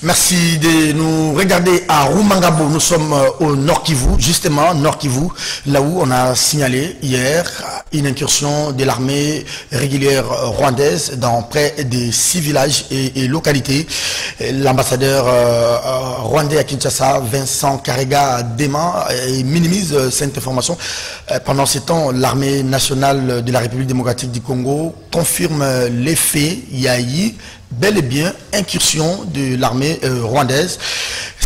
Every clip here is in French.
Merci de nous regarder à Rumangabo. Nous sommes au Nord Kivu, justement, Nord Kivu, là où on a signalé hier une incursion de l'armée régulière rwandaise dans près de 6 villages et localités. L'ambassadeur rwandais à Kinshasa, Vincent Karega Dema, minimise cette information. Pendant ce temps, l'armée nationale de la République démocratique du Congo confirme les faits. Il y a eu bel et bien incursion de l'armée rwandaise.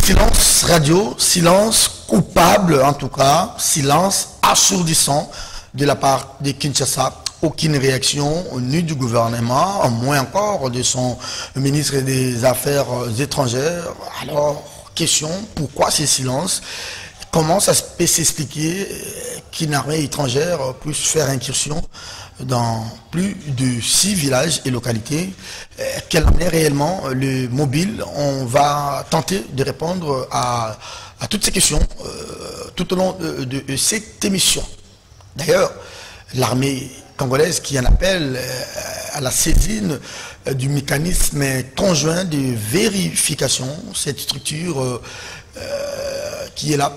Silence radio, silence coupable en tout cas, silence assourdissant de la part de Kinshasa. Aucune réaction ni du gouvernement, moins encore de son ministre des Affaires étrangères. Alors, question, pourquoi ce silence? Comment ça peut s'expliquer qu'une armée étrangère puisse faire incursion dans plus de 6 villages et localités? Quelle en est réellement le mobile? On va tenter de répondre à toutes ces questions tout au long de cette émission. D'ailleurs, l'armée congolaise qui en appelle à la saisine du mécanisme conjoint de vérification, cette structure qui est là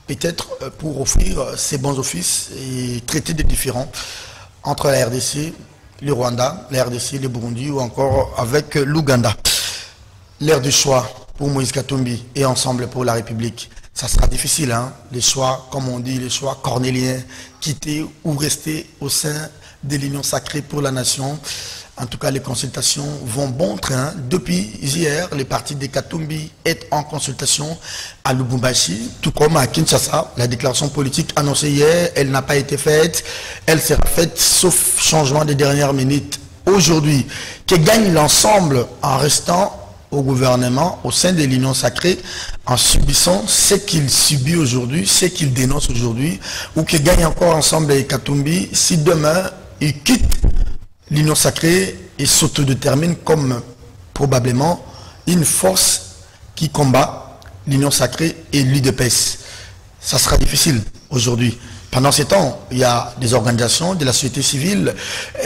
peut-être pour offrir ses bons offices et traiter des différends entre la RDC, le Rwanda, la RDC, le Burundi ou encore avec l'Ouganda. L'ère du choix pour Moïse Katumbi et Ensemble pour la République, ça sera difficile, hein? Les choix, comme on dit, les choix cornéliens, quitter ou rester au sein de l'Union sacrée pour la nation. En tout cas, les consultations vont bon train. Depuis hier, le parti de Katumbi est en consultation à Lubumbashi, tout comme à Kinshasa. La déclaration politique annoncée hier, elle n'a pas été faite. Elle sera faite sauf changement de dernière minute. Aujourd'hui, que gagne l'ensemble en restant au gouvernement, au sein de l'Union sacrée, en subissant ce qu'il subit aujourd'hui, ce qu'il dénonce aujourd'hui, ou que gagne encore ensemble avec Katumbi si demain il quitte l'Union sacrée et s'autodétermine comme probablement une force qui combat l'Union sacrée et l'UDPS. Ça sera difficile aujourd'hui. Pendant ce temps, il y a des organisations de la société civile,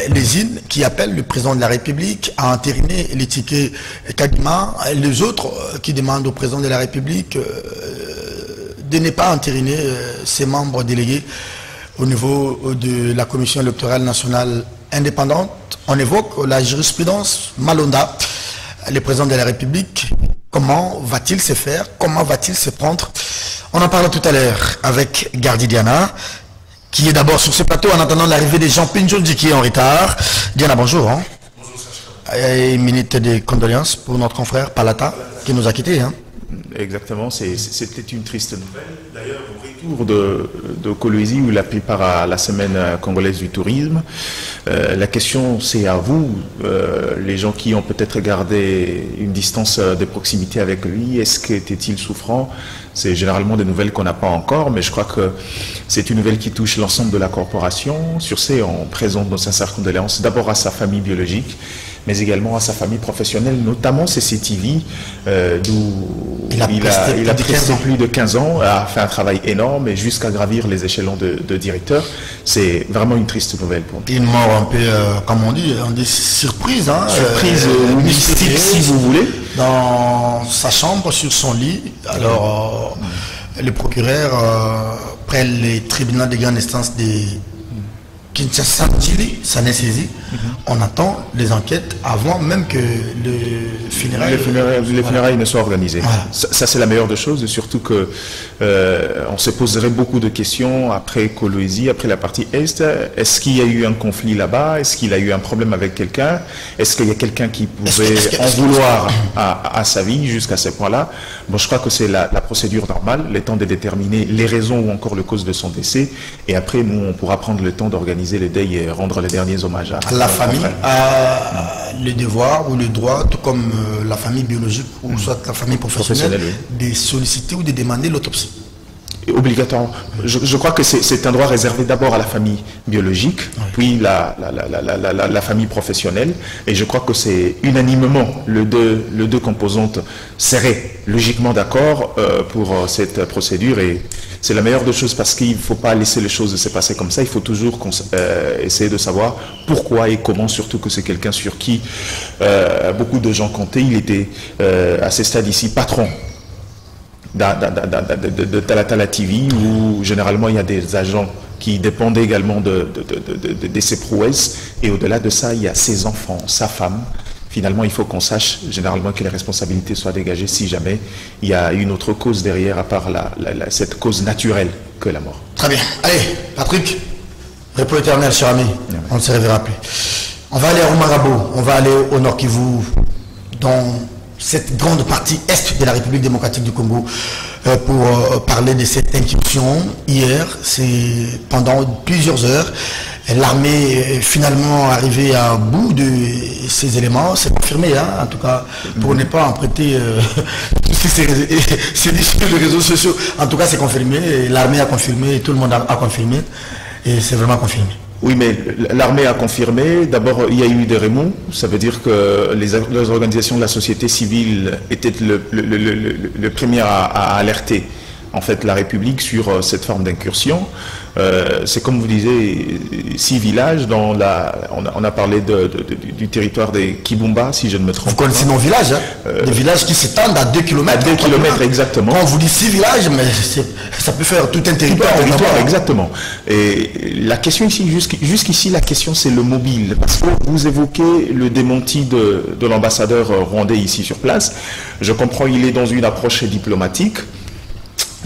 les IN, qui appellent le président de la République à entériner les tickets Kadima, et les autres qui demandent au président de la République de ne pas entériner ses membres délégués au niveau de la Commission électorale nationale indépendante. On évoque la jurisprudence Malonda. Le président de la République, comment va-t-il se faire? Comment va-t-il se prendre? On en parle tout à l'heure avec Gardi Diana, qui est d'abord sur ce plateau en attendant l'arrivée de Jean Pinjondi qui est en retard. Diana, bonjour. Hein. Bonjour, Sacha. Une minute de condoléances pour notre confrère Palata qui nous a quittés. Hein. Exactement, c'était une triste nouvelle. D'ailleurs, au retour de Kolwezi, où il a pris part à la semaine congolaise du tourisme, la question c'est à vous, les gens qui ont peut-être gardé une distance de proximité avec lui, est-ce qu'était-il souffrant? C'est généralement des nouvelles qu'on n'a pas encore, mais je crois que c'est une nouvelle qui touche l'ensemble de la corporation. Sur ce, on présente nos sincères condoléances d'abord à sa famille biologique, mais également à sa famille professionnelle, notamment CCTV, d'où il a presté plus de 15 ans, a fait un travail énorme et jusqu'à gravir les échelons de directeur. C'est vraiment une triste nouvelle pour nous. Une mort un peu, comme on dit surprise. Hein, surprise mystique, si vous voulez. Dans sa chambre, sur son lit. Alors, le procureur, près les tribunaux de grande instance des Kinshasa, ça n'est saisi. On attend les enquêtes avant même que les funérailles ne soient organisées. Voilà. Ça c'est la meilleure des choses, et surtout que on se poserait beaucoup de questions après Kolwezi, après la partie Est. Est-ce qu'il y a eu un conflit là-bas? Est-ce qu'il a eu un problème avec quelqu'un? Est-ce qu'il y a quelqu'un qui pouvait en vouloir à sa vie jusqu'à ce point-là? Bon, je crois que c'est la procédure normale, le temps de déterminer les raisons ou encore le cause de son décès, et après nous on pourra prendre le temps d'organiser le deuil et rendre les derniers hommages à la famille a le devoir ou le droit, tout comme la famille biologique ou soit la famille professionnelle, de solliciter ou de demander l'autopsie. Obligatoirement. Je crois que c'est un droit réservé d'abord à la famille biologique, puis la famille professionnelle, et je crois que c'est unanimement les deux composantes seraient logiquement d'accord pour cette procédure, et c'est la meilleure des choses parce qu'il ne faut pas laisser les choses se passer comme ça, il faut toujours essayer de savoir pourquoi et comment, surtout que c'est quelqu'un sur qui beaucoup de gens comptaient. Il était à ce stade ici patron de Talatala TV, où généralement il y a des agents qui dépendent également de ses prouesses, et au-delà de ça il y a ses enfants, sa femme. Finalement il faut qu'on sache généralement que les responsabilités soient dégagées si jamais il y a une autre cause derrière à part cette cause naturelle que la mort. Très bien. Allez Patrick, repos éternel cher ami, on ne se reverra plus. On va aller à Rumangabo, on va aller au Nord Kivu, dans cette grande partie est de la République démocratique du Congo, pour parler de cette incursion. Hier, c'est pendant plusieurs heures, l'armée est finalement arrivée à bout de ces éléments. C'est confirmé, hein, en tout cas, pour ne pas emprunter ces discours de réseaux sociaux. En tout cas, c'est confirmé. L'armée a confirmé, tout le monde a confirmé, et c'est vraiment confirmé. Oui, mais l'armée a confirmé. D'abord, il y a eu des remous. Ça veut dire que les organisations de la société civile étaient le premier à alerter en fait la République sur cette forme d'incursion. C'est comme vous disiez, 6 villages dans on a parlé du territoire des Kibumba, si je ne me trompe pas. Vous connaissez nos villages, hein, des villages qui s'étendent à 2 km. À 2 km, exactement. Quand on vous dit 6 villages, mais ça peut faire tout un territoire. Tout un territoire, exactement. Et la question ici, jusqu'ici, la question c'est le mobile. Parce que vous évoquez le démenti de l'ambassadeur rwandais ici sur place. Je comprends, il est dans une approche diplomatique.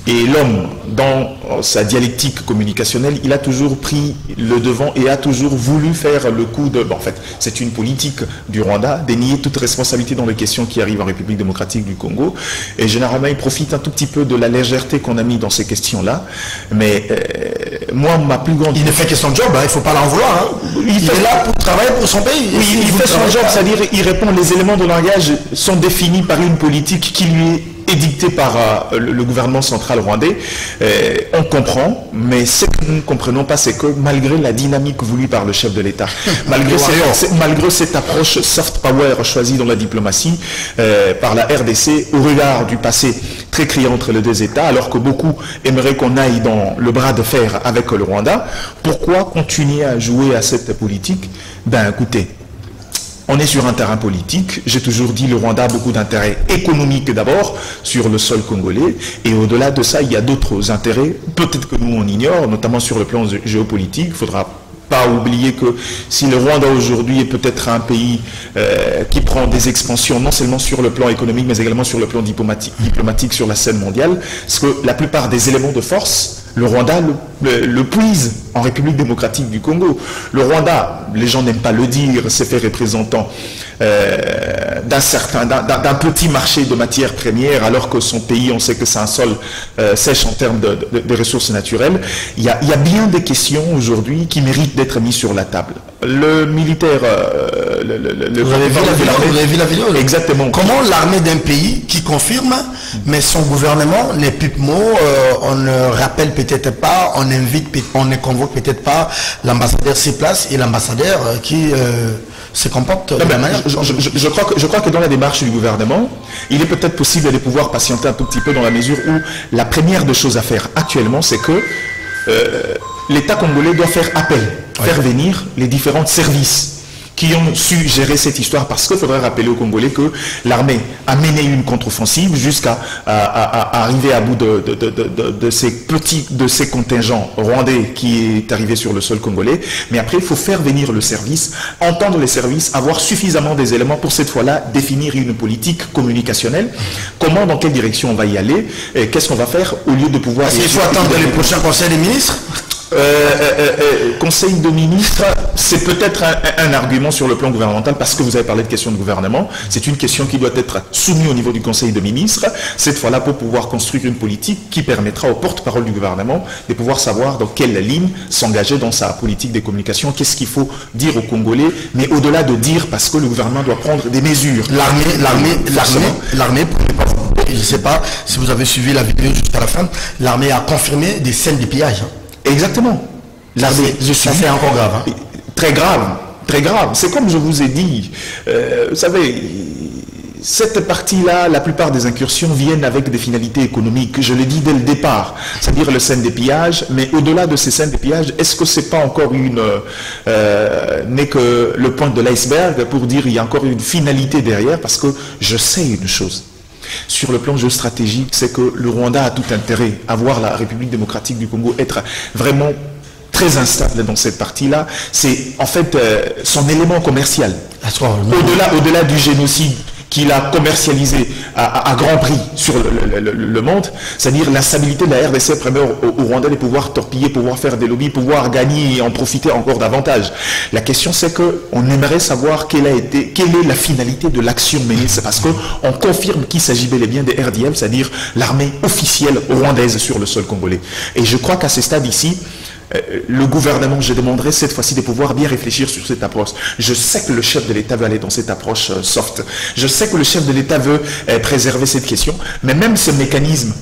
Et l'homme, dans sa dialectique communicationnelle, il a toujours pris le devant et a toujours voulu faire le coup de... Bon, en fait, c'est une politique du Rwanda, dénier toute responsabilité dans les questions qui arrivent en République démocratique du Congo. Et généralement, il profite un tout petit peu de la légèreté qu'on a mis dans ces questions-là. Mais moi, ma plus grande... Il ne fait que son job, hein, il ne faut pas l'en vouloir. Hein. Il est là pour travailler pour son pays. Oui, il fait son job, c'est-à-dire il répond, les éléments de langage sont définis par une politique qui lui est édicté par le gouvernement central rwandais. On comprend, mais ce que nous ne comprenons pas, c'est que malgré la dynamique voulue par le chef de l'État, malgré cette approche soft power choisie dans la diplomatie par la RDC, au regard du passé très criant entre les deux États, alors que beaucoup aimeraient qu'on aille dans le bras de fer avec le Rwanda, pourquoi continuer à jouer à cette politique? Ben écoutez, on est sur un terrain politique. J'ai toujours dit le Rwanda a beaucoup d'intérêts économiques d'abord sur le sol congolais. Et au-delà de ça, il y a d'autres intérêts, peut-être que nous on ignore, notamment sur le plan géopolitique. Il faudra pas oublier que si le Rwanda aujourd'hui est peut-être un pays qui prend des expansions non seulement sur le plan économique, mais également sur le plan diplomatique sur la scène mondiale, parce que la plupart des éléments de force, le Rwanda le puise en République démocratique du Congo. Le Rwanda, les gens n'aiment pas le dire, s'est fait représentant d'un petit marché de matières premières, alors que son pays, on sait que c'est un sol sèche en termes de ressources naturelles. Il y a bien des questions aujourd'hui qui méritent d'être mises sur la table. Le militaire... vous avez vu la vidéo? Exactement. Comment l'armée d'un pays qui confirme, mais son gouvernement, les pipes mots, on ne rappelle peut-être pas, on ne convoque peut-être pas l'ambassadeur sur place et l'ambassadeur qui se comporte de la manière... Je crois que dans la démarche du gouvernement, il est peut-être possible de pouvoir patienter un tout petit peu dans la mesure où la première des choses à faire actuellement, c'est que l'État congolais doit faire appel, faire venir les différents services qui ont su gérer cette histoire, parce qu'il faudrait rappeler aux Congolais que l'armée a mené une contre-offensive jusqu'à arriver à bout de ces contingents rwandais qui est arrivé sur le sol congolais. Mais après, il faut faire venir le service, entendre les services, avoir suffisamment des éléments pour cette fois-là définir une politique communicationnelle. Comment, dans quelle direction on va y aller, qu'est-ce qu'on va faire au lieu de pouvoir... Est-ce qu'il faut attendre les prochains conseils des ministres? Conseil de ministre, c'est peut-être un argument sur le plan gouvernemental, parce que vous avez parlé de question de gouvernement. C'est une question qui doit être soumise au niveau du Conseil de ministres, cette fois-là pour pouvoir construire une politique qui permettra au porte-parole du gouvernement de pouvoir savoir dans quelle ligne s'engager dans sa politique de communication, qu'est-ce qu'il faut dire aux Congolais, mais au-delà de dire, parce que le gouvernement doit prendre des mesures. L'armée je ne sais pas si vous avez suivi la vidéo jusqu'à la fin, l'armée a confirmé des scènes de pillage. Exactement. L'armée, ça c'est encore grave. Hein. Très grave, très grave. C'est comme je vous ai dit, vous savez, cette partie-là, la plupart des incursions viennent avec des finalités économiques. Je l'ai dit dès le départ, c'est-à-dire le scène des pillages. Mais au-delà de ces scènes des pillages, est-ce que c'est pas encore n'est que le point de l'iceberg pour dire il y a encore une finalité derrière? Parce que je sais une chose. Sur le plan géostratégique, c'est que le Rwanda a tout intérêt à voir la République démocratique du Congo être vraiment très instable dans cette partie-là. C'est en fait son élément commercial. Au-delà du génocide qu'il a commercialisé à grand prix sur le monde, c'est-à-dire l'instabilité de la RDC permet au Rwanda de pouvoir torpiller, pouvoir faire des lobbies, pouvoir gagner et en profiter encore davantage. La question c'est qu'on aimerait savoir quelle est la finalité de l'action menée. C'est parce qu'on confirme qu'il s'agit bel et bien des RDM, c'est-à-dire l'armée officielle rwandaise sur le sol congolais. Et je crois qu'à ce stade ici, le gouvernement, je demanderai cette fois-ci de pouvoir bien réfléchir sur cette approche. Je sais que le chef de l'État veut aller dans cette approche soft. Je sais que le chef de l'État veut préserver cette question. Mais même ce mécanisme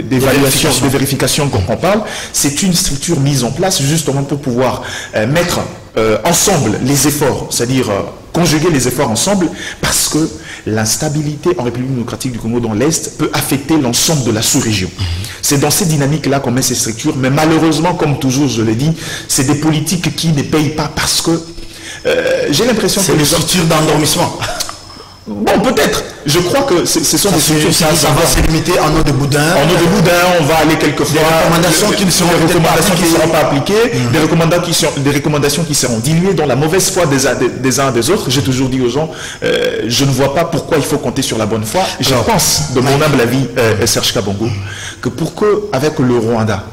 d'évaluation, de vérification qu'on parle, c'est une structure mise en place justement pour pouvoir mettre ensemble les efforts, c'est-à-dire conjuguer les efforts ensemble, parce que l'instabilité en République démocratique du Congo dans l'Est peut affecter l'ensemble de la sous-région. C'est dans ces dynamiques-là qu'on met ces structures, mais malheureusement, comme toujours je l'ai dit, c'est des politiques qui ne payent pas parce que j'ai l'impression que les structures d'endormissement. Bon, peut-être. Je crois que ce sont des structures ça va se limiter en eau de boudin. En eau de boudin, on va aller quelquefois. Des recommandations qui ne seront pas appliquées, des recommandations qui seront diluées dans la mauvaise foi des uns des autres. J'ai toujours dit aux gens, je ne vois pas pourquoi il faut compter sur la bonne foi. Je pense, de mon humble avis, Serge Kabongo, que pour que, avec le Rwanda,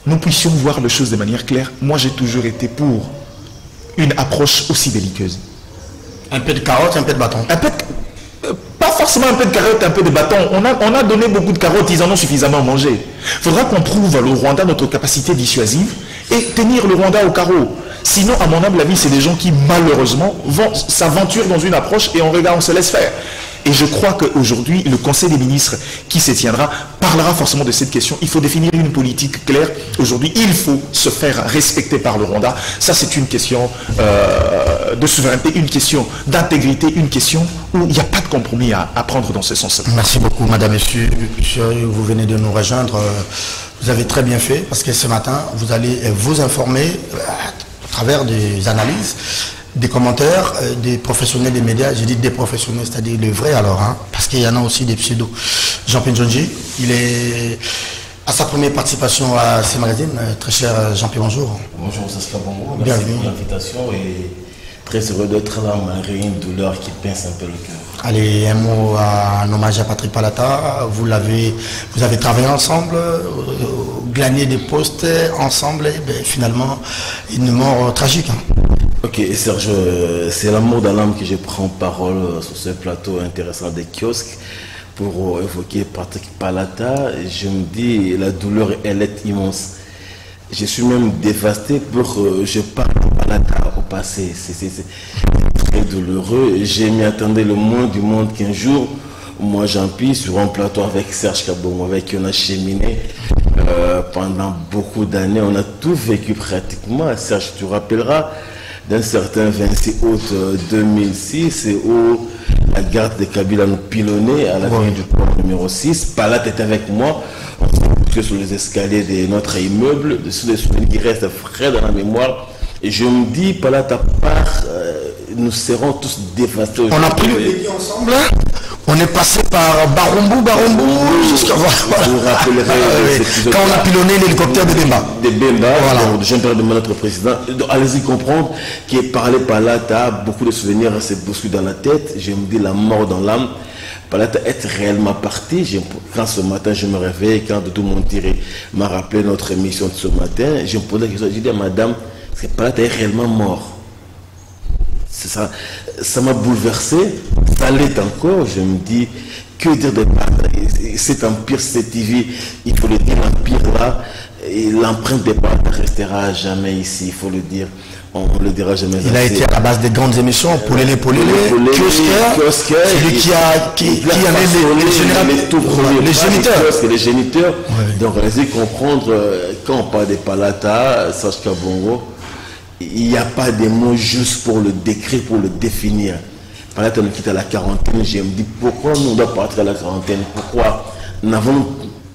nous puissions voir les choses de manière claire, moi j'ai toujours été pour une approche aussi belliqueuse. Un peu de carotte, un peu de bâton. Pas forcément un peu de carotte, un peu de bâton. On a donné beaucoup de carottes, ils en ont suffisamment mangé. Il faudra qu'on prouve au Rwanda notre capacité dissuasive et tenir le Rwanda au carreau. Sinon, à mon humble avis, c'est des gens qui, malheureusement, vont s'aventurer dans une approche et on regarde, on se laisse faire. Et je crois qu'aujourd'hui, le Conseil des ministres qui se tiendra parlera forcément de cette question. Il faut définir une politique claire. Aujourd'hui, il faut se faire respecter par le Rwanda. Ça, c'est une question de souveraineté, une question d'intégrité, une question où il n'y a pas de compromis à prendre dans ce sens. Merci beaucoup, madame, monsieur. Vous venez de nous rejoindre. Vous avez très bien fait parce que ce matin, vous allez vous informer à travers des analyses, des commentaires, des professionnels des médias. J'ai dit des professionnels, c'est-à-dire les vrais alors, hein, parce qu'il y en a aussi des pseudos. Jean-Pierre Njonji, il est à sa première participation à ces magazines. Très cher Jean-Pierre, bonjour. Bonjour, Serge Kabongo. Merci pour l'invitation et très heureux d'être là malgré une douleur qui pince un peu le cœur. Allez, un mot en hommage à Patrick Palata. Vous avez travaillé ensemble, glané des postes ensemble, et finalement une mort tragique. Hein. Ok, Serge, c'est l'amour dans l'âme que je prends parole sur ce plateau intéressant des kiosques pour évoquer Patrick Palata. Je me dis, la douleur, elle est immense. Je suis même dévasté je parle de Palata au passé. C'est très douloureux. Je m'y attendais le moins du monde qu'un jour, moi j'empile sur un plateau avec Serge Kabongo, avec qui on a cheminé pendant beaucoup d'années. On a tout vécu pratiquement. Serge, tu te rappelleras d'un certain 26 août 2006 où la garde de Kabila nous pilonnait à la fin du port numéro 6. Palata était avec moi. On s'est couché sur les escaliers de notre immeuble, sur des souvenirs qui restent frais dans la mémoire. Et je me dis, Palata part, nous serons tous dévastés. On a pris le pays ensemble. On est passé par Barumbu, jusqu'à vous rappellerez quand on a pilonné l'hélicoptère de Bemba. De Bemba, voilà. De notre président. Allez-y comprendre qu'il parlait Palata, beaucoup de souvenirs se bousculent dans la tête. Je me dis la mort dans l'âme. Palata est réellement parti. Quand ce matin je me réveille, quand tout le monde m'a rappelé notre émission de ce matin, je me posais la question, j'ai dit à madame, est-ce que Palata est réellement mort? Ça m'a bouleversé, ça l'est encore. Je me dis, Que dire de cet empire CTV, il faut le dire, l'empire là, l'empreinte des Palata restera jamais ici, il faut le dire. On le dira jamais. Il a été à la base des grandes émissions, Poulélé, Kiosqueur, celui qui en est les géniteurs. Donc, allez-y comprendre, quand on parle des Palata, Serge Kabongo, il n'y a pas de mots juste pour le décrire, pour le définir. Palata nous quitte à la quarantaine, je me dis pourquoi nous on doit partir à la quarantaine? Pourquoi nous n'avons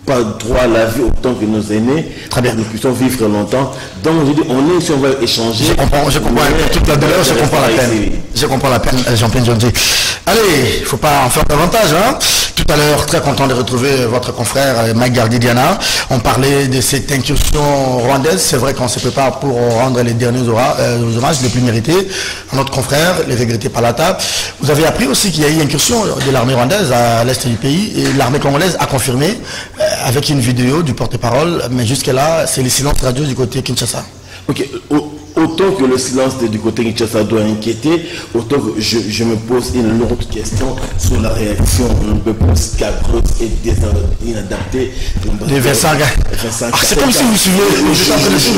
pas droit à la vie autant que nos aînés? Très bien. Nous puissions vivre longtemps. Donc je dis, on est ici, on va échanger. Je comprends toute la douleur, je comprends la peine. Je comprends la peine, Jean-Pierre Johndy. Allez, il ne faut pas en faire davantage. Hein. Tout à l'heure, très content de retrouver votre confrère Mike Gardidiana. On parlait de cette incursion rwandaise. C'est vrai qu'on se prépare pour rendre les derniers hommages les plus mérités à notre confrère, les regrettés Palata. Vous avez appris aussi qu'il y a eu une incursion de l'armée rwandaise à l'est du pays et l'armée congolaise a confirmé avec une vidéo du porte-parole, mais jusque-là, c'est le silence radio du côté Kinshasa. Ok, autant que le silence du côté Kinshasa doit inquiéter, autant que je me pose une autre question sur la réaction un peu plus cabreuse et inadaptée de Vincent. C'est comme si vous suivez.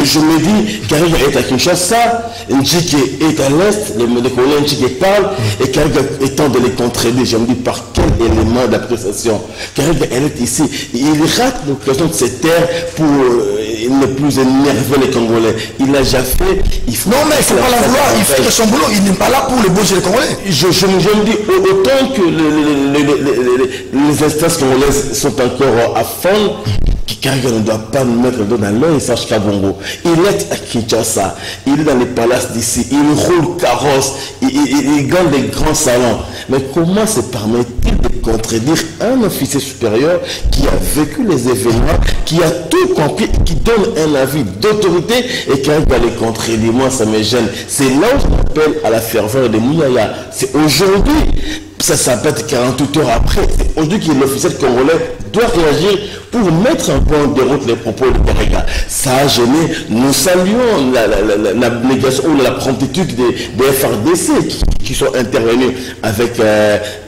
Je me dis, Kariga est à Kinshasa, Ndjike est à l'est, les Congolais Ndjike parlent, et Kariga étant de les contredire, je me dis par quel élément d'appréciation. Kariga elle est ici, il rate l'occasion de se taire pour ne plus énerver les Congolais. Il l'a déjà fait. Non, mais il ne faut pas la vouloir. Il fait son boulot. Il n'est pas là pour le bouger les Congolais. Je me dis, autant que les instances congolaises sont encore à fond, Kariga ne doit pas nous mettre le dos dans l'œil, Serge Kabongo. Il est à Kinshasa. Il est dans les palaces d'ici. Il roule carrosse. Il gagne des grands salons. Mais comment se permet-il de contredire un officier supérieur qui a vécu les événements, qui a tout compris, qui donne un avis d'autorité et qui arrive à les contredire? Moi, ça me gêne. C'est là où je m'appelle à la ferveur de Mouyaya. C'est aujourd'hui. Ça peut être 48 heures après. C'est aujourd'hui que l'officiel congolais doit réagir pour mettre en point de route les propos de Kariga. Ça a gêné. Nous saluons la négation ou la promptitude des FRDC qui sont intervenus avec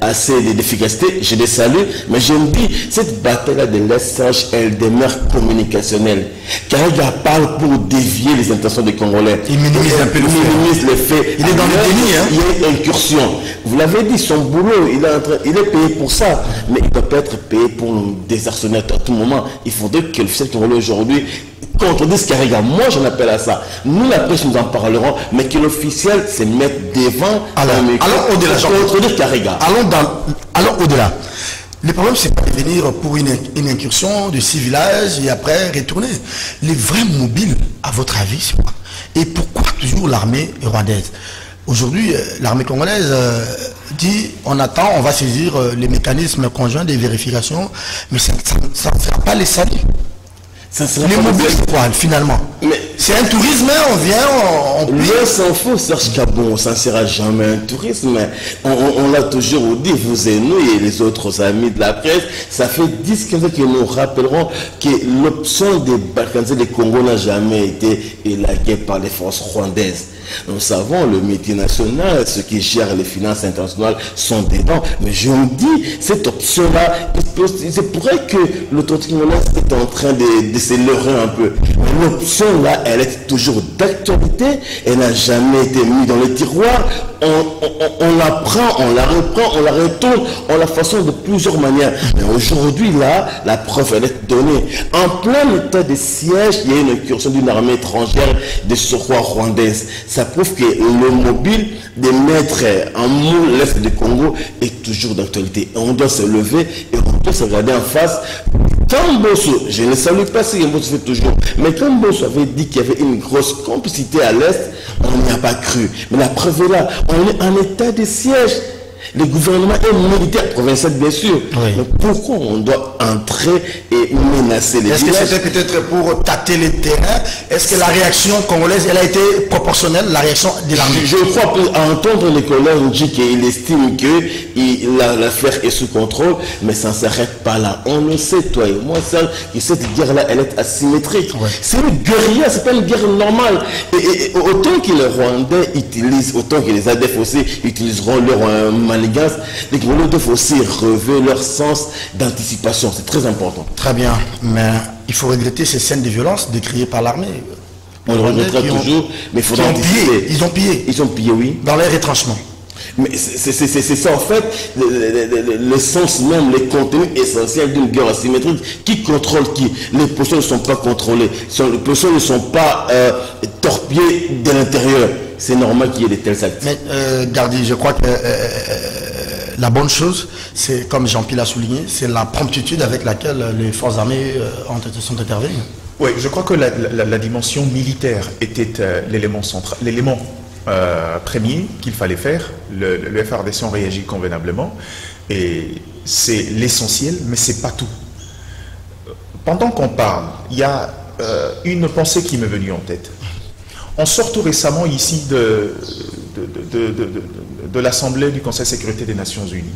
assez d'efficacité. Je les salue. Mais je me dis, cette bataille-là de l'essence, elle demeure communicationnelle. Kariga parle pour dévier les intentions des Congolais. Il minimise un peu les faits. Il est dans le déni. Hein? Il y a une incursion. Vous l'avez dit, son boulot, il est payé pour ça. Mais il ne peut pas être payé pour nous désarçonner à tout moment. Il faudrait que l'officiel congolais aujourd'hui contredise Kariga. Moi, j'en appelle à ça. Nous, la presse, nous en parlerons, mais que l'officiel se mette devant. Allons au-delà. Contredire Kariga. Allons au-delà. Le problème, c'est pas de venir pour une incursion de 6 villages et après retourner. Les vrais mobiles, à votre avis, c'est quoi? Et pourquoi toujours l'armée rwandaise? Aujourd'hui, l'armée congolaise dit on attend, on va saisir les mécanismes conjoints des vérifications, mais ça ne fera pas les saluts. Les mobiles, c'est quoi finalement? C'est un tourisme, on vient, on paye. L'un s'en fout, Serge Kabongo, ça ne sera jamais un tourisme. On l'a toujours dit, vous et nous et les autres amis de la presse, ça fait 10-15 ans que nous rappellerons que l'option des balkanisés des Congo n'a jamais été élaguée par les forces rwandaises. Nous savons, le multinational, ceux qui gèrent les finances internationales sont dedans. Mais je me dis, cette option-là, c'est pourrait que l'autorité congolaise est en train de se leurrer un peu. Mais l'option-là, elle est toujours d'actualité. Elle n'a jamais été mise dans le tiroir. On la prend, on la reprend, on la retourne, on la façonne de plusieurs manières. Mais aujourd'hui, là, la preuve, elle est donnée. En plein état de siège, il y a une incursion d'une armée étrangère de surcroît rwandaise. Ça prouve que le mobile de mettre en moule l'Est du Congo est toujours d'actualité. On doit se lever et on doit se regarder en face. Kamboso, je ne salue pas ce que Kamboso fait toujours, mais Kamboso avait dit qu'il y avait une grosse complicité à l'Est, on n'y a pas cru. Mais la preuve est là, on est en état de siège. Le gouvernement est militaire provincial, bien sûr. Oui. Mais pourquoi on doit entrer et menacer les villages? Est-ce que c'était peut-être pour tâter les terrains? Est-ce que la réaction congolaise, elle a été proportionnelle, la réaction de l'armée? Je crois qu'à entendre les collègues, on dit qu'il estime que l'affaire est sous contrôle, mais ça ne s'arrête pas là. On le sait, toi et moi, que cette guerre-là, elle est asymétrique. Ouais. C'est une guérilla, c'est pas une guerre normale. Et autant que les Rwandais utilisent, autant que les ADF aussi utiliseront leur manigance, les Congolais doivent aussi relever leur sens d'anticipation. C'est très important. Très bien, mais il faut regretter ces scènes de violence décriées par l'armée. On le regrettera toujours, mais il faudra anticiper. Ils ont pillé. Ils ont pillé, oui. Dans les retranchements. Mais c'est ça en fait, le sens même, les contenus essentiels d'une guerre asymétrique. Qui contrôle qui? Les positions ne sont pas contrôlées. Les positions ne sont pas torpillées de l'intérieur. C'est normal qu'il y ait de tels actes. Mais Gardi, je crois que la bonne chose, c'est, comme Jean-Pierre l'a souligné, c'est la promptitude avec laquelle les forces armées sont intervenues. Oui, je crois que la dimension militaire était l'élément central, l'élément premier qu'il fallait faire. Le FARDC ont réagi convenablement et c'est l'essentiel, mais c'est pas tout. Pendant qu'on parle, il y a une pensée qui m'est venue en tête. On sort tout récemment ici de l'Assemblée du Conseil de sécurité des Nations Unies,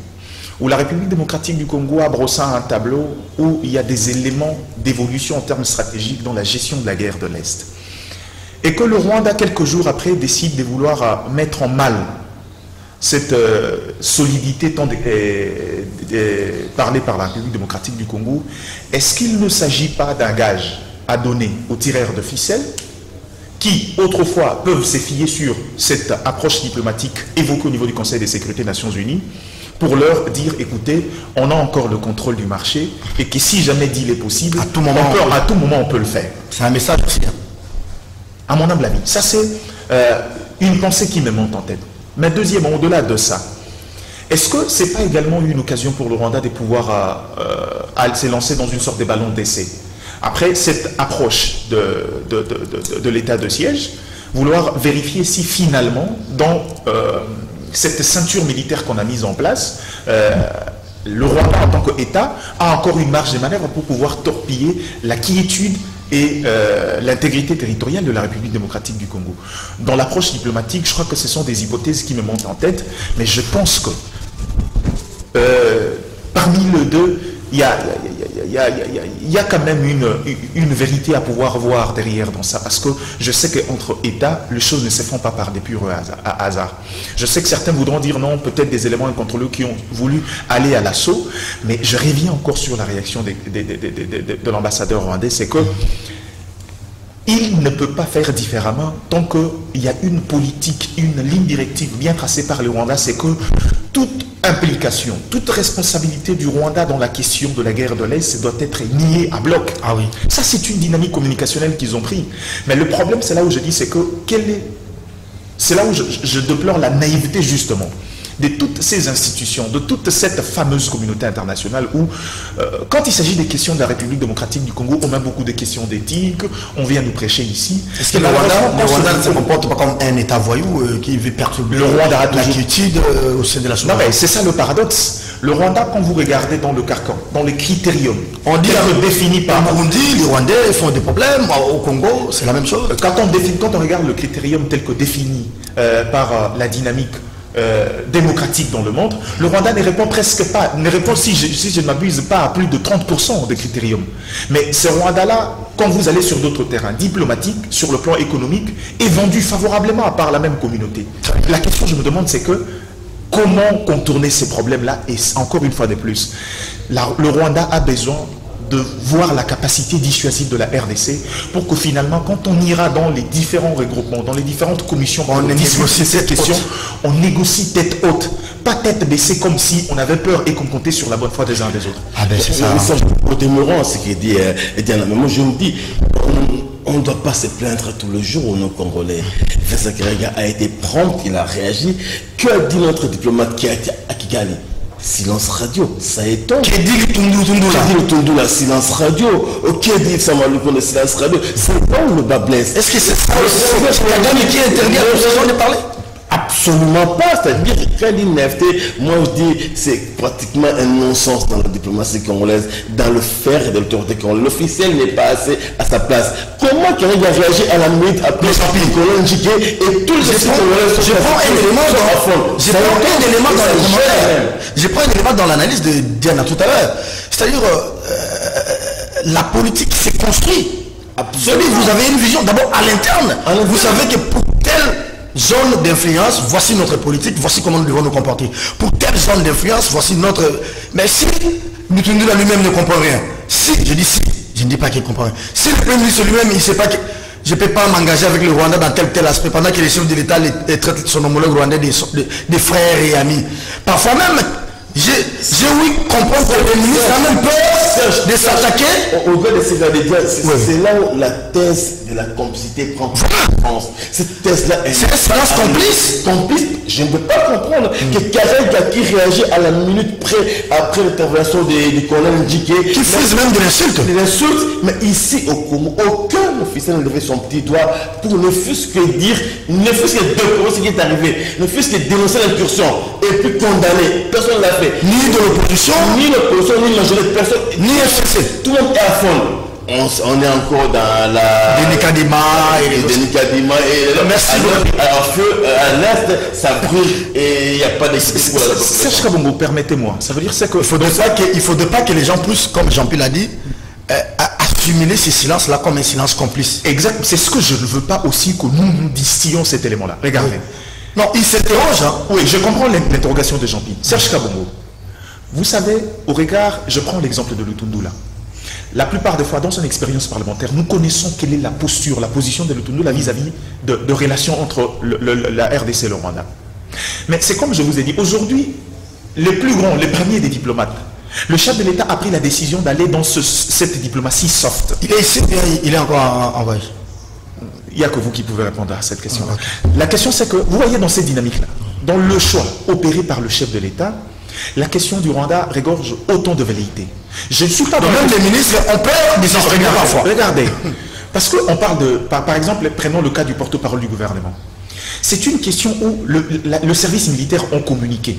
où la République démocratique du Congo a brossé un tableau où il y a des éléments d'évolution en termes stratégiques dans la gestion de la guerre de l'Est. Et que le Rwanda, quelques jours après, décide de vouloir mettre en mal cette solidité tant parlée par la République démocratique du Congo. Est-ce qu'il ne s'agit pas d'un gage à donner aux tireurs de ficelles qui, autrefois, peuvent se fier sur cette approche diplomatique évoquée au niveau du Conseil de sécurité des Nations Unies, pour leur dire, écoutez, on a encore le contrôle du marché, et que si jamais il est possible, à tout moment on peut le faire. C'est un message aussi. À mon humble avis. Ça, c'est une pensée qui me monte en tête. Mais deuxièmement, au-delà de ça, est-ce que ce n'est pas également une occasion pour le Rwanda de pouvoir se lancer dans une sorte de ballon d'essai? Après cette approche de l'état de siège, vouloir vérifier si finalement, dans cette ceinture militaire qu'on a mise en place, le Rwanda en tant qu'État a encore une marge de manœuvre pour pouvoir torpiller la quiétude et l'intégrité territoriale de la République démocratique du Congo. Dans l'approche diplomatique, je crois que ce sont des hypothèses qui me montent en tête, mais je pense que parmi les deux, il y a quand même une vérité à pouvoir voir derrière dans ça, parce que je sais qu'entre États, les choses ne se font pas par des purs hasards. Je sais que certains voudront dire non, peut-être des éléments incontrôlés qui ont voulu aller à l'assaut, mais je reviens encore sur la réaction de l'ambassadeur rwandais, c'est que il ne peut pas faire différemment tant qu'il y a une politique, une ligne directive bien tracée par le Rwanda, c'est que toute implication, toute responsabilité du Rwanda dans la question de la guerre de l'Est doit être niée à bloc. Ah oui. Ça, c'est une dynamique communicationnelle qu'ils ont pris. Mais le problème, c'est là où je dis, c'est que c'est là où je déplore la naïveté, justement, de toutes ces institutions, de toute cette fameuse communauté internationale où, quand il s'agit des questions de la République démocratique du Congo, on met beaucoup de questions d'éthique, on vient nous prêcher ici. Est-ce que le Rwanda ne se comporte pas comme un État voyou qui veut perturber la quiétude au sein de la souveraineté? Non, mais c'est ça le paradoxe. Le Rwanda, quand vous regardez dans le carcan, dans les critériums, on dit défini par Burundi, les Rwandais font des problèmes, au Congo, c'est la même chose. Quand on regarde le critérium tel que défini par la dynamique démocratique dans le monde, le Rwanda ne répond presque pas, si je ne m'abuse pas, à plus de 30% des critériums. Mais ce Rwanda-là, quand vous allez sur d'autres terrains diplomatiques, sur le plan économique, est vendu favorablement par la même communauté. La question, je me demande, c'est que comment contourner ces problèmes-là? Et encore une fois de plus, le Rwanda a besoin de voir la capacité dissuasive de la RDC pour que finalement, quand on ira dans les différents regroupements, dans les différentes commissions, on négocie cette question, on négocie tête haute, pas tête baissée comme si on avait peur et qu'on comptait sur la bonne foi des uns et des autres. Ah ben c'est ça. Au demeurant, ce qui dit Diana, mais moi je me dis, on ne doit pas se plaindre tous les jours, nos Congolais. Vincent Karega a été prompt, il a réagi. Que dit notre diplomate qui a été à Kigali? Silence radio, ça étonne. Qui dit le Tundula, silence radio. Qui dit Samalouko, le silence radio? C'est bon le bas blesse. Est-ce que c'est ça le qui interdit à l'opposition de parler? Absolument pas, c'est-à-dire très l'inefté, moi je dis c'est pratiquement un non-sens dans la diplomatie congolaise, dans le faire et de l'autorité congolaise. L'officiel n'est pas assez à sa place. Comment Karega a réagi à la minute après Nicolas Njike et tous les Congolais? Je prends un élément dans l'analyse de Diana tout à l'heure. C'est-à-dire la politique s'est construite. Celui, vous avez une vision d'abord à l'interne. Vous savez que pour tel zone d'influence, voici notre politique, voici comment nous devons nous comporter. Pour telle zone d'influence, voici notre... Mais si Lutundula lui-même ne comprend rien, si, je dis si, je ne dis pas qu'il comprend rien, si le Premier ministre lui-même, il ne sait pas que je ne peux pas m'engager avec le Rwanda dans tel aspect, pendant que les chefs de l'État traitent son homologue rwandais des frères et amis. Parfois même, j'ai oui comprendre que le ministre a même peur de s'attaquer. Au-delà de ces années, c'est là où la thèse de la complicité prend France. Cette thèse-là, c'est un silence complice. Complice, je ne peux pas comprendre que Karega qui réagit à la minute près après l'intervention du colonel Ndjike, qui faisait même de l'insulte. De l'insulte, mais ici au Congo, aucun officiel ne levait son petit doigt pour ne fût-ce que dire, ne fût-ce que déplorer ce qui est arrivé, ne fût-ce que dénoncer l'incursion et puis condamner. Personne ne l'a fait. Ni de l'opposition, ni l'opposition, ni la majorité, personne, ni FCC. Tout le monde est à fond. On est encore dans la... Dénicadima et... Merci beaucoup. Alors, feu, à l'est, ça brûle et il n'y a pas d'explication pour la population. Serge Kabongo, permettez-moi. Ça veut dire c'est que... Il ne faudrait pas que les gens puissent, comme Jean-Pierre l'a dit, assimiler ces silences-là comme un silence complice. Exact. C'est ce que je ne veux pas aussi que nous distillons cet élément-là. Regardez. Oui. Non, il s'interroge. Hein. Oui, je comprends l'interrogation de Jean-Pierre. Serge Kabongo, vous savez, au regard, je prends l'exemple de Lutundula. La plupart des fois, dans son expérience parlementaire, nous connaissons quelle est la posture, la position de Lutundula vis-à-vis de relations entre la RDC et le Rwanda. Mais c'est comme je vous ai dit, aujourd'hui, les plus grands, les premiers des diplomates, le chef de l'État a pris la décision d'aller dans cette diplomatie soft. Il est ici, il est encore en voyage. Il n'y a que vous qui pouvez répondre à cette question. Okay. La question, c'est que, vous voyez dans cette dynamique-là, dans le choix opéré par le chef de l'État, la question du Rwanda regorge autant de velléités. Je ne suis pas... Même les ministres ont peur de s'exprimer parfois. Regardez, parce qu'on parle de... Par exemple, prenons le cas du porte-parole du gouvernement. C'est une question où le service militaire ont communiqué.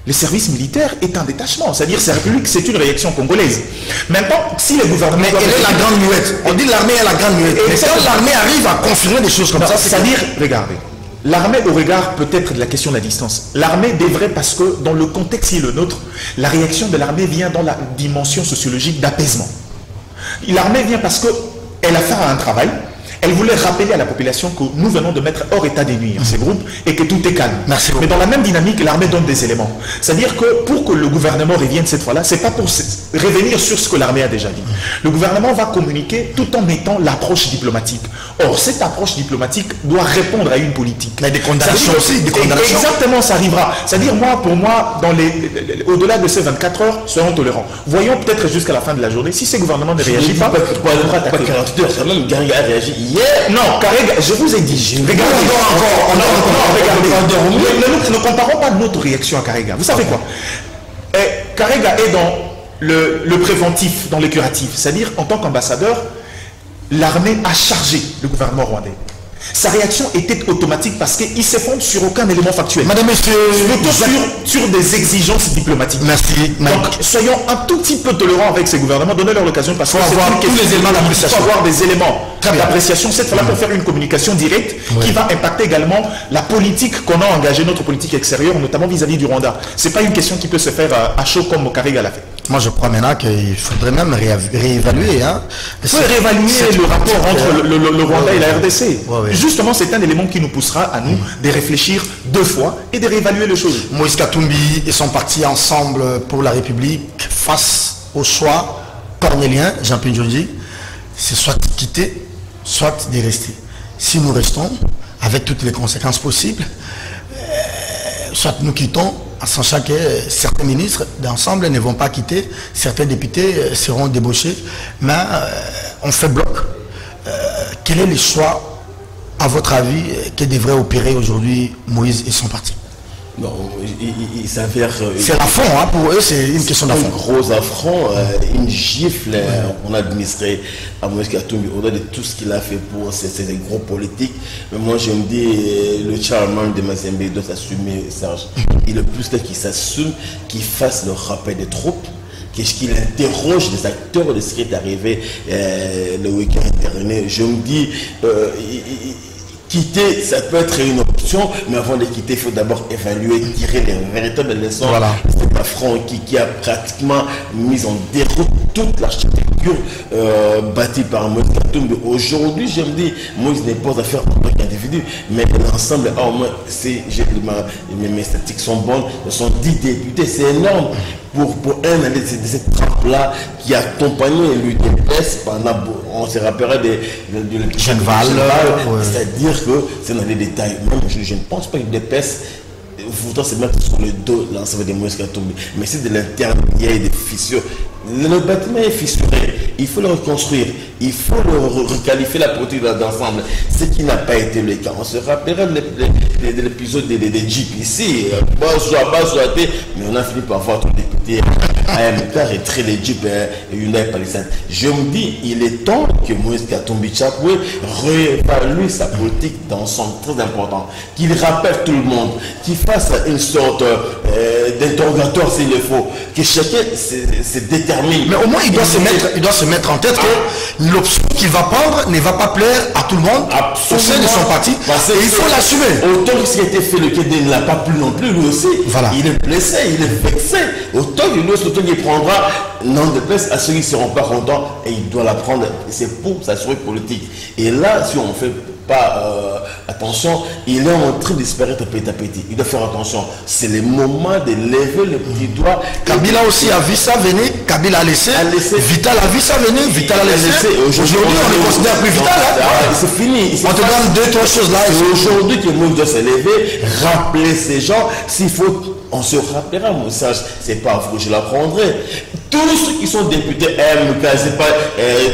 Le service militaire est un détachement, c'est-à-dire c'est une réaction congolaise. Maintenant, si les gouvernements... Mais elle est la grande muette. On dit l'armée est la grande muette. Mais quand l'armée arrive à confirmer des choses comme ça, c'est-à-dire, regardez, l'armée au regard peut-être de la question de la distance. L'armée devrait, parce que dans le contexte qui est le nôtre, la réaction de l'armée vient dans la dimension sociologique d'apaisement. L'armée vient parce qu'elle a fait un travail. Elle voulait rappeler à la population que nous venons de mettre hors état de nuire ces groupes et que tout est calme. Merci beaucoup. Mais dans la même dynamique, l'armée donne des éléments. C'est-à-dire que pour que le gouvernement revienne cette fois-là, ce n'est pas pour revenir sur ce que l'armée a déjà dit. Le gouvernement va communiquer tout en mettant l'approche diplomatique. Or, cette approche diplomatique doit répondre à une politique. Mais des condamnations aussi, des condamnations. Exactement, ça arrivera. C'est-à-dire, pour moi, au-delà de ces 24 heures, soyons tolérants. Voyons peut-être jusqu'à la fin de la journée, si ce gouvernement ne réagit pas, on devra attaquer. 48 heures, ça même Karega a réagi. Non, Karega, je vous ai dit. Regardez, ne comparons pas notre réaction à Karega. Vous savez quoi? Karega est dans le préventif, dans le curatif. C'est-à-dire, en tant qu'ambassadeur, l'armée a chargé le gouvernement rwandais. Sa réaction était automatique parce qu'il ne se fonde sur aucun élément factuel. Madame, monsieur, sur des exigences diplomatiques. Merci. Donc, soyons un tout petit peu tolérants avec ces gouvernements. Donnez-leur l'occasion parce qu'il faut avoir des éléments d'appréciation. Cette fois-là, pour faire une communication directe qui va impacter également la politique qu'on a engagée, notre politique extérieure, notamment vis-à-vis du Rwanda. Ce n'est pas une question qui peut se faire à chaud comme Karega l'a fait. Moi, je crois maintenant qu'il faudrait même réévaluer. Hein. Il faut réévaluer le rapport entre le Rwanda et la RDC. Justement, c'est un élément qui nous poussera à nous de réfléchir deux fois et de réévaluer les choses. Moïse Katumbi et son parti Ensemble pour la République face au choix cornélien, Jean-Pierre Ndjondji, c'est soit de quitter, soit de rester. Si nous restons, avec toutes les conséquences possibles, soit nous quittons, en sachant que certains ministres d'ensemble ne vont pas quitter, certains députés seront débauchés, mais on fait bloc. Quel est le choix, à votre avis, que devrait opérer aujourd'hui Moïse et son parti? Non, il s'avère... C'est l'affront, hein, pour eux, c'est une question d'affront. Un gros affront, une gifle, on administrait à Moïse Katumbi, au-delà de tout ce qu'il a fait pour ces gros politiques. Mais moi, je me dis, le chairman de Mazembe doit s'assumer, Serge. Il est plus là qu'il s'assume, qu'il fasse le rappel des troupes, qu'il interroge les acteurs de ce qui est arrivé le week-end dernier. Je me dis... quitter, ça peut être une option. options, mais avant de quitter, il faut d'abord évaluer, tirer les véritables leçons. Voilà. C'est pas Francky qui a pratiquement mis en déroute toute l'architecture bâtie par Moïse Katumbi. Aujourd'hui, je me dis, Moïse n'est pas à faire en tant qu'individu, mais l'ensemble, au moins, mes statistiques sont bonnes, ce sont 10 députés, c'est énorme. Pour un de cette trappe-là qui a accompagné l'UDPS pendant, on se rappellera de Genval, c'est-à-dire que c'est dans les détails. Même je ne pense pas que l'UDPS voudra se mettre sur le dos l'ensemble des Moïse Katumbi, mais c'est de l'interne, il y a des fissures. Le bâtiment est fissuré, il faut le reconstruire, il faut le requalifier la politique d'ensemble, ce qui n'a pas été le cas. On se rappellera de l'épisode des Jeeps ici, mais on a fini par voir tout député AMK retirer les Jeeps Hyundai Palisade. Je me dis, il est temps que Moïse Katumbi Chapwe réévalue sa politique d'ensemble très important, qu'il rappelle tout le monde, qu'il fasse une sorte d'interrogatoire s'il le faut, que chacun se détermine. Mais au moins, il doit se mettre en tête que l'option qu'il va prendre ne va pas plaire à tout le monde au sein de son parti. Et il faut l'assumer. Autant que ce qui a été fait, le Kédé ne l'a pas plu non plus, lui aussi. Voilà. Il est blessé, il est vexé. Autant que lui aussi, autant qu'il prendra non de place à ceux qui ne seront pas contents, et il doit la prendre. C'est pour sa survie politique. Et là, si on ne fait pas attention, il est en train de disparaître petit à petit. Il doit faire attention. C'est le moment de lever le petit doigt. Kabila aussi a vu ça venir. Kabila a laissé. Vital a vu ça venir. Vital a laissé. Aujourd'hui, on ne considère plus Vital. C'est fini. On te donne deux, trois choses là. C'est aujourd'hui que le monde doit se lever, rappeler ces gens. S'il faut, on se rappellera mon message. C'est pas vous, je l'apprendrai. Tous ceux qui sont députés MK, c'est pas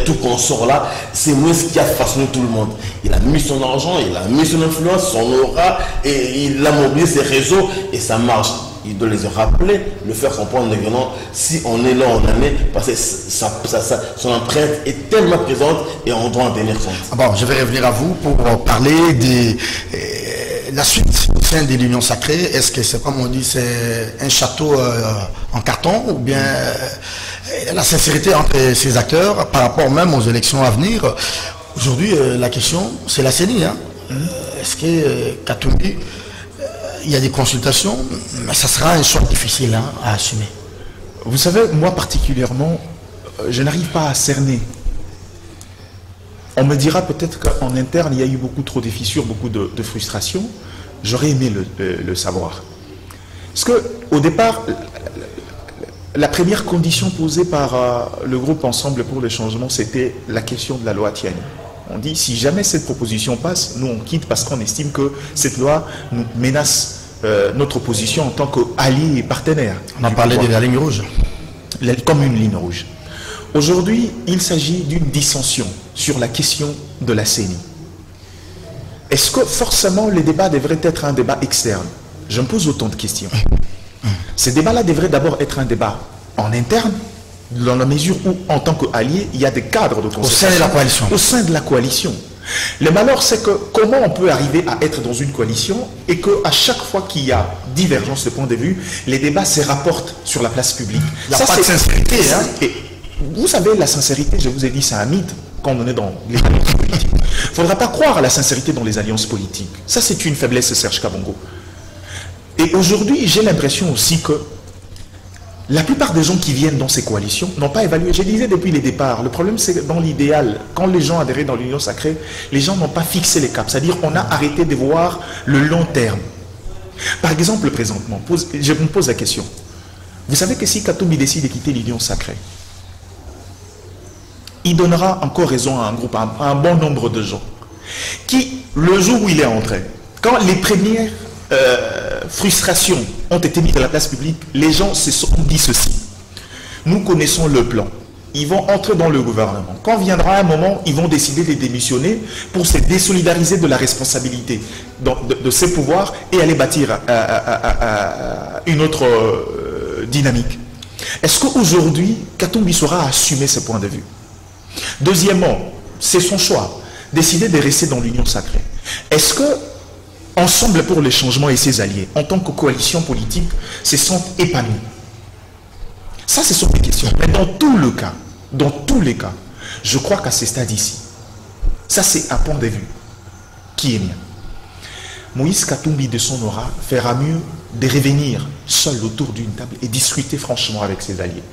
tout consort là, c'est Moïse qui a façonné tout le monde. Il a mis son argent, il a mis son influence, son aura, et il a mobilisé ses réseaux, et ça marche. Il doit les rappeler, le faire comprendre que non, si on est là en année, parce que son empreinte est tellement présente et on doit en tenir compte. Bon, je vais revenir à vous pour parler de la suite au sein de l'Union Sacrée. Est-ce que c'est comme on dit, c'est un château en carton ou bien la sincérité entre ces acteurs par rapport même aux élections à venir? Aujourd'hui, la question, c'est la CENI. Est-ce que Katumbi, il y a des consultations, mais ça sera un choix difficile à assumer. Vous savez, moi particulièrement, je n'arrive pas à cerner. On me dira peut-être qu'en interne, il y a eu beaucoup trop de fissures, beaucoup de frustration. J'aurais aimé le savoir. Parce qu'au départ, la première condition posée par le groupe Ensemble pour le changement, c'était la question de la loi Tiani. On dit, si jamais cette proposition passe, nous on quitte parce qu'on estime que cette loi nous menace notre position en tant qu'allié et partenaire. On a parlé de la ligne rouge. Comme une ligne rouge. Aujourd'hui, il s'agit d'une dissension sur la question de la CENI. Est-ce que forcément le débat devrait être un débat externe? Je me pose autant de questions. Ces débats-là devraient d'abord être un débat en interne, dans la mesure où, en tant qu'allié, il y a des cadres de concertation. Au sein de la coalition. Au sein de la coalition. Le malheur, c'est que comment on peut arriver à être dans une coalition et qu'à chaque fois qu'il y a divergence de point de vue, les débats se rapportent sur la place publique. Il n'y a pas de sincérité. Et vous savez, la sincérité, je vous ai dit, c'est un mythe quand on est dans les alliances politiques. Il ne faudra pas croire à la sincérité dans les alliances politiques. Ça, c'est une faiblesse de Serge Kabongo. Et aujourd'hui, j'ai l'impression aussi que la plupart des gens qui viennent dans ces coalitions n'ont pas évalué. Je disais depuis les départs, le problème c'est que dans l'idéal, quand les gens adhéraient dans l'Union Sacrée, les gens n'ont pas fixé les caps. C'est-à-dire qu'on a arrêté de voir le long terme. Par exemple, présentement, je me pose la question. Vous savez que si Katumbi décide de quitter l'Union Sacrée, il donnera encore raison à un groupe, à un bon nombre de gens, qui, le jour où il est entré, quand les premières frustrations ont été mises à la place publique, les gens se sont dit ceci. Nous connaissons le plan. Ils vont entrer dans le gouvernement. Quand viendra un moment, ils vont décider de démissionner pour se désolidariser de la responsabilité de ces pouvoirs et aller bâtir une autre dynamique. Est-ce qu'aujourd'hui, Katumbi saura assumer ce point de vue? Deuxièmement, c'est son choix. Décider de rester dans l'Union Sacrée. Est-ce que Ensemble pour les changements et ses alliés, en tant que coalition politique, se sentent épanouis? Ça, ce sont des questions. Mais dans tous les cas, je crois qu'à ce stade ici, ça c'est un point de vue qui est mien. Moïse Katumbi de son aura fera mieux de revenir seul autour d'une table et discuter franchement avec ses alliés.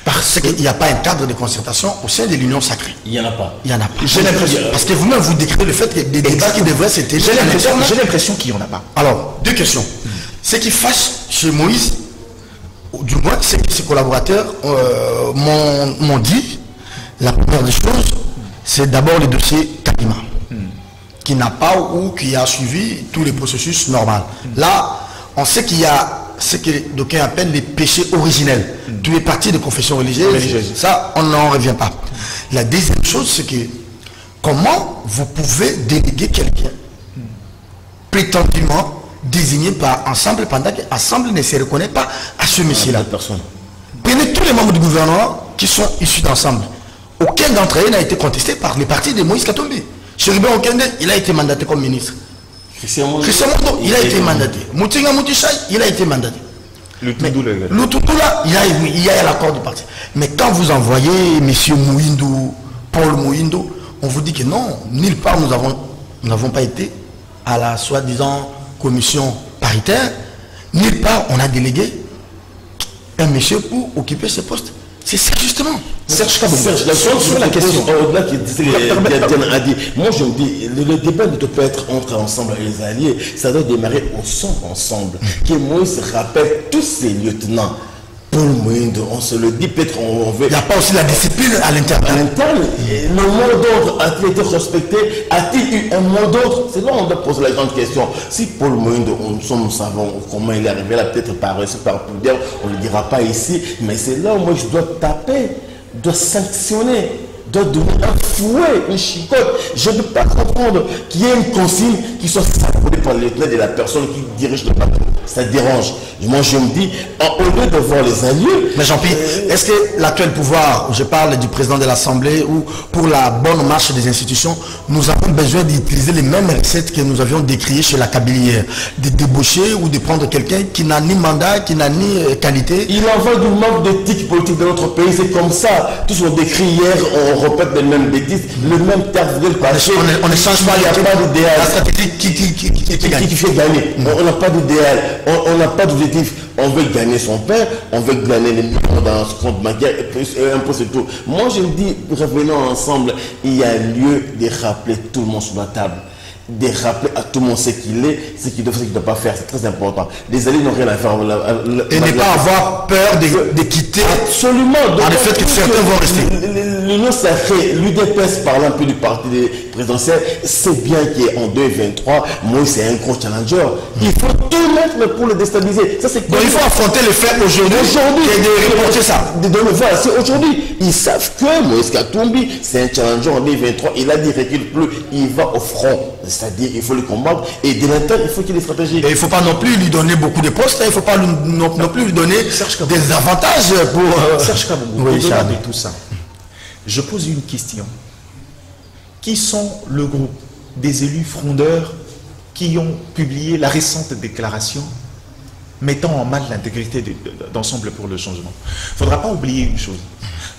Parce qu'il n'y a pas un cadre de concertation au sein de l'Union sacrée. Il n'y en a pas. Il n'y en a pas. J'ai l'impression. Parce que vous-même, vous décrivez le fait qu'il y a des débats qui devraient se tenir. J'ai l'impression qu'il n'y en a pas. Alors, deux questions. Ce qui fâche chez Moïse, du moins, c'est que ses collaborateurs m'ont dit, la première des choses, c'est d'abord le dossier Kalima, qui n'a pas ou qui a suivi tous les processus normaux. Là, on sait qu'il y a ce que d'aucuns appellent les péchés originels. Tous les partis de confession religieuse, ça, on n'en revient pas. La deuxième chose, c'est que comment vous pouvez déléguer quelqu'un prétendument désigné par Ensemble pendant qu'Ensemble ne se reconnaît pas à ce monsieur-là. Prenez tous les membres du gouvernement qui sont issus d'Ensemble. Aucun d'entre eux n'a été contesté par les partis de Moïse Katumbi. Chéribin Okende, il a été mandaté comme ministre. Christian Mondo, il a été mandaté. Moutinga Moutichai, il a été mandaté. Lutudoula, il y a l'accord du parti. Mais quand vous envoyez M. Mouindou, Paul Mouindou, on vous dit que non, nulle part nous n'avons pas été à la soi-disant commission paritaire, nulle part on a délégué un monsieur pour occuper ce poste. C'est ça justement. Serge, sur la question, au-delà qui a dit, moi je me dis, le débat ne doit pas être entre Ensemble et les alliés, ça doit démarrer ensemble. Que Moïse rappelle tous ses lieutenants. Paul Mouindou, on se le dit, peut-être on veut. Il n'y a pas aussi la discipline à l'interne. Le mot d'ordre a-t-il été respecté? A-t-il eu un mot d'ordre? C'est là on doit poser la grande question. Si Paul Mouindou, nous savons comment il est arrivé là, peut-être par pudeur, on ne le dira pas ici, mais c'est là où moi je dois taper, dois sanctionner, doit donner un fouet, une chicotte. Je ne peux pas comprendre qu'il y ait une consigne qui soit saboulée par les de la personne qui dirige le bateau. Ça dérange. Moi, je me dis, au lieu de voir les alliés... Mais Jean-Pierre, est-ce que l'actuel pouvoir, je parle du président de l'Assemblée, ou pour la bonne marche des institutions, nous avons besoin d'utiliser les mêmes recettes que nous avions décriées chez la Kabylie hier, de débaucher ou de prendre quelqu'un qui n'a ni mandat, qui n'a ni qualité? Il en va du manque d'éthique politique de notre pays, c'est comme ça. Tous ont décrit hier, on répète les mêmes bêtises, le même terme. On ne change pas, il n'y a pas d'idéal. La stratégie qui fait gagner. On n'a pas d'idéal, on n'a pas d'objectif. On veut gagner son père, on veut gagner les millions dans ce compte bancaire, et un peu c'est tout. Moi je me dis, revenons ensemble, il y a lieu de rappeler tout le monde sur la table. De rappeler à tout le monde ce qu'il est, ce qu'il doit faire, ce qu'il ne doit pas faire. C'est très important. Les alliés n'ont rien à faire. Et ne pas avoir peur de quitter. Absolument. Par le fait que certains vont rester. L'Union sacrée, l'UDPS, parlant un peu du parti présidentiel, c'est bien qu'en 2023, moi c'est un gros challenger. Il faut tout mettre pour le déstabiliser. Ça, donc il faut affronter le fait aujourd'hui et de reporter ça. C'est aujourd'hui. Ils savent que Moïse Katumbi, c'est un challenger en 2023. Il a dit recule plus, il va au front. C'est-à-dire il faut le combattre et de l'intérieur, il faut qu'il y ait des stratégies. Et il ne faut pas non plus lui donner beaucoup de postes, il ne faut pas non plus lui donner des avantages pour... Serge Kabougou, au-delà de tout ça, je pose une question. Qui sont le groupe des élus frondeurs qui ont publié la récente déclaration mettant en mal l'intégrité d'Ensemble pour le changement? Il ne faudra pas oublier une chose.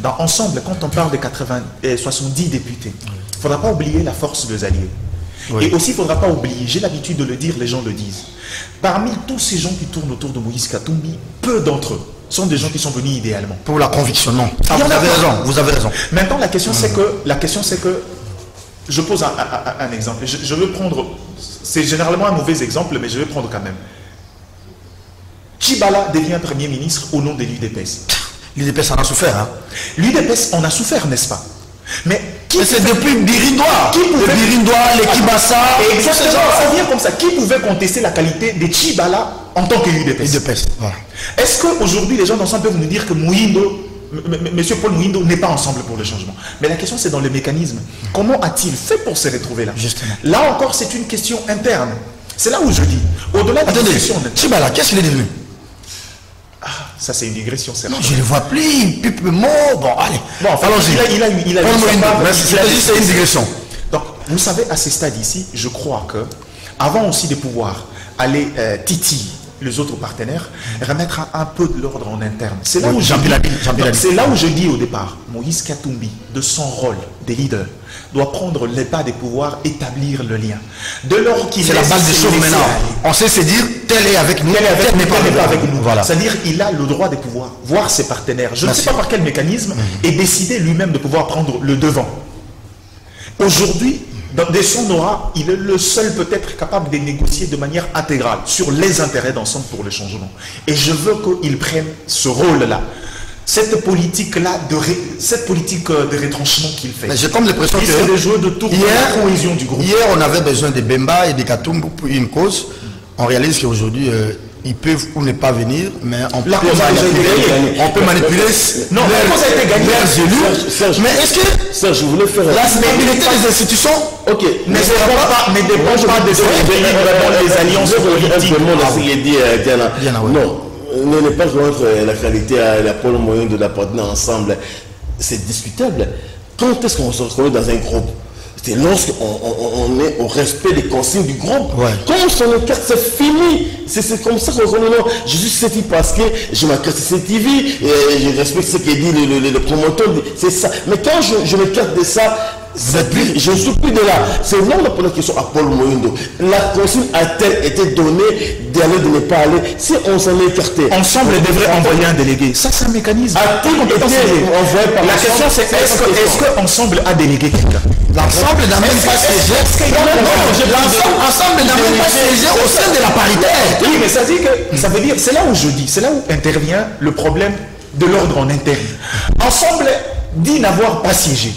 Dans Ensemble, quand on parle de 70 députés, il ne faudra pas oublier la force des alliés. Oui. Et aussi, il ne faudra pas oublier, j'ai l'habitude de le dire, les gens le disent. Parmi tous ces gens qui tournent autour de Moïse Katumbi, peu d'entre eux sont des gens qui sont venus idéalement. Pour la conviction, non. Ah, vous avez raison. Maintenant, la question c'est que, je pose un exemple. Je veux prendre, c'est généralement un mauvais exemple, mais je vais prendre quand même. Tchibala devient Premier ministre au nom de l'UDPS. L'UDPS en a souffert. Hein. L'UDPS en a souffert, n'est-ce pas? Mais c'est depuis Birindois. Le Birindois, les Kibassa. Exactement, ça vient comme ça. Qui pouvait contester la qualité de Tchibala en tant que l'UDPS? Voilà. Est-ce qu'aujourd'hui, les gens d'Ensemble peuvent nous dire que Monsieur Paul Mouindou n'est pas Ensemble pour le changement? Mais la question, c'est dans le mécanisme. Comment a-t-il fait pour se retrouver là? Justement. Là encore, c'est une question interne. C'est là où je dis, au-delà de la question... Tchibala, qu'est-ce qu'il est devenu? Ah, ça c'est une digression, c'est non, je ne le vois plus, il pipe le mot. Bon, allez. Bon, enfin, il a c'est une digression. Donc, vous savez, à ce stade ici, je crois que, avant aussi de pouvoir aller titiller les autres partenaires, remettre un peu de l'ordre en interne. C'est là, Oui, c'est là où je dis au départ, Moïse Katumbi, de son rôle des leaders, doit prendre les pas des pouvoirs, établir le lien. De lors qu'il c'est la base des choses maintenant. On sait se dire, tel est avec nous, tel n'est pas avec nous. Voilà. C'est-à-dire il a le droit de pouvoir voir ses partenaires. Je ne sais pas par quel mécanisme, et décider lui-même de pouvoir prendre le devant. Aujourd'hui, de son aura, il est le seul peut-être capable de négocier de manière intégrale sur les intérêts d'ensemble pour le changement. Et je veux qu'il prenne ce rôle-là. Cette politique-là, cette politique de retranchement qu'il fait. J'ai comme l'impression que c'est le jeu de tour de la cohésion du groupe. Hier, on avait besoin de Bemba et de Katumbi pour une cause. On réalise qu'aujourd'hui, ils peuvent ou ne pas venir, mais on peut manipuler non, la cause a été gagnée. Mais est-ce que Serge, je voulais faire la stabilité des institutions ne dépend pas de les alliances politiques? Non, n'est pas contre la qualité à la pôle moyen de la partenaire ensemble. C'est discutable. Quand est-ce qu'on se retrouve dans un groupe? C'est lorsqu'on est au respect des consignes du groupe. Ouais. Quand on s'en écarte, c'est fini. C'est comme ça qu'on se dit non. Je suis CETI parce que je m'écarte de CETV et je respecte ce que dit le promoteur. C'est ça. Mais quand je m'écarte de ça, je ne suis plus de là. C'est là on a posé la question à Paul Moïndo. La consigne a-t-elle été donnée d'aller, de ne pas aller? Si on s'en est écarté, ensemble devrait envoyer un délégué. Ça, c'est un mécanisme. La question, c'est est-ce qu'ensemble a délégué quelqu'un? L'ensemble n'a même pas siégé. L'ensemble n'a même pas siégé au sein de la paritaire. Oui, mais ça veut dire, c'est là où je dis, c'est là où intervient le problème de l'ordre en interne. Ensemble dit n'avoir pas siégé.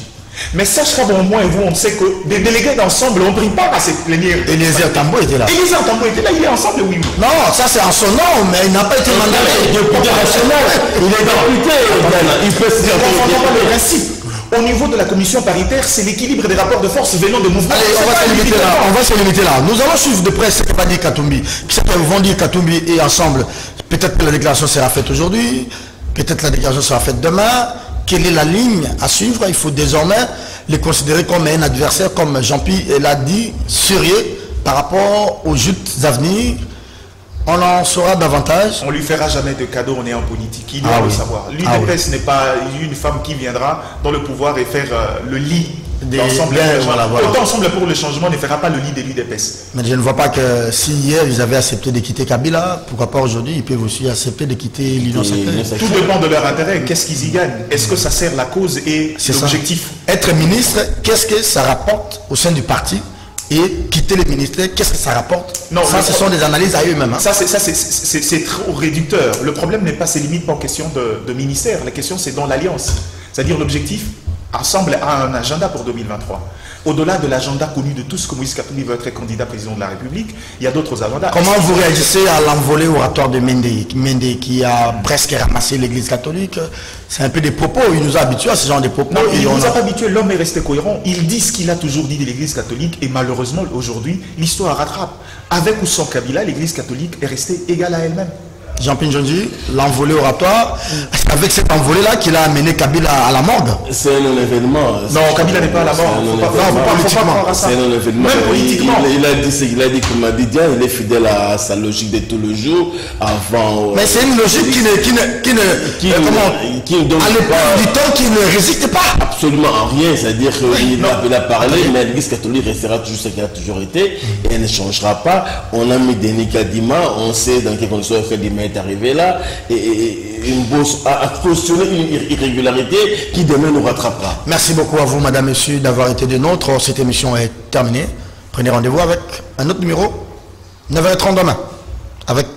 Mais sache qu'avant moi et vous, on sait que des délégués d'ensemble, on ne prie pas à cette plénière. Eliezer Tambo était là. Eliezer Tambo était là, il est ensemble, oui. Non, ça c'est en son nom, mais il n'a pas été mandaté. Il est député. Il peut se dire le principe. Au niveau de la commission paritaire, c'est l'équilibre des rapports de force venant de mouvements. Allez, on va se limiter là. Nous allons suivre de près ce que va dire Katumbi. Ce que vont dire Katumbi et ensemble. Peut-être que la déclaration sera faite aujourd'hui. Peut-être que la déclaration sera faite demain. Quelle est la ligne à suivre? Il faut désormais les considérer comme un adversaire, comme Jean-Pierre l'a dit, sérieux par rapport aux joutes à venir. On en saura davantage. On ne lui fera jamais de cadeau, on est en politique. Il doit le savoir. L'UDPS n'est pas une femme qui viendra dans le pouvoir et faire le lit d'ensemble. Autant ensemble pour le changement ne fera pas le lit de l'UDPS. Mais je ne vois pas que si hier ils avaient accepté de quitter Kabila, pourquoi pas aujourd'hui ils peuvent aussi accepter de quitter l'Union sacrée. Tout dépend de leur intérêt. Qu'est-ce qu'ils y gagnent? Est-ce que ça sert la cause et l'objectif? Être ministre, qu'est-ce que ça rapporte au sein du parti? Et quitter le ministère, qu'est-ce que ça rapporte? Non, ça, ce sont des analyses à eux-mêmes. Hein. Ça, c'est trop réducteur. Le problème n'est pas, c'est limite pas en question de ministère. La question, c'est dans l'alliance. C'est-à-dire l'objectif, ensemble, a un agenda pour 2023. Au-delà de l'agenda connu de tous, que Moïse Katumbi veut être candidat président de la République, il y a d'autres agendas. Comment vous réagissez à l'envolée oratoire de Mende qui a presque ramassé l'église catholique? C'est un peu des propos, il nous a habitués à ce genre de propos. Non, il ne nous a pas habitués, l'homme est resté cohérent. Il dit ce qu'il a toujours dit de l'église catholique et malheureusement, aujourd'hui, l'histoire rattrape. Avec ou sans Kabila, l'église catholique est restée égale à elle-même. Jean-Pierre Njonji, l'envolée oratoire, c'est avec cette envolée-là qu'il a amené Kabila à la morgue. C'est un événement. Non, Kabila n'est pas à la morgue. Il ne faut pas croire à ça. C'est un événement. Même politiquement. Il a dit ce qu'il a dit, comme a dit Diane, il est fidèle à sa logique de tous les jours. Avant. Mais c'est une logique qui à l'époque du temps, qui ne résiste pas. Absolument rien. C'est-à-dire qu'il a parlé, mais l'église catholique restera toujours ce qu'elle a toujours été et elle ne changera pas. On a mis Denis Kadima, on sait dans quelles conditions Kadima est arrivé là et une bourse a cautionné une irrégularité qui demain nous rattrapera. Merci beaucoup à vous, madame, monsieur, d'avoir été des nôtres. Cette émission est terminée. Prenez rendez-vous avec un autre numéro, 9h30 demain, avec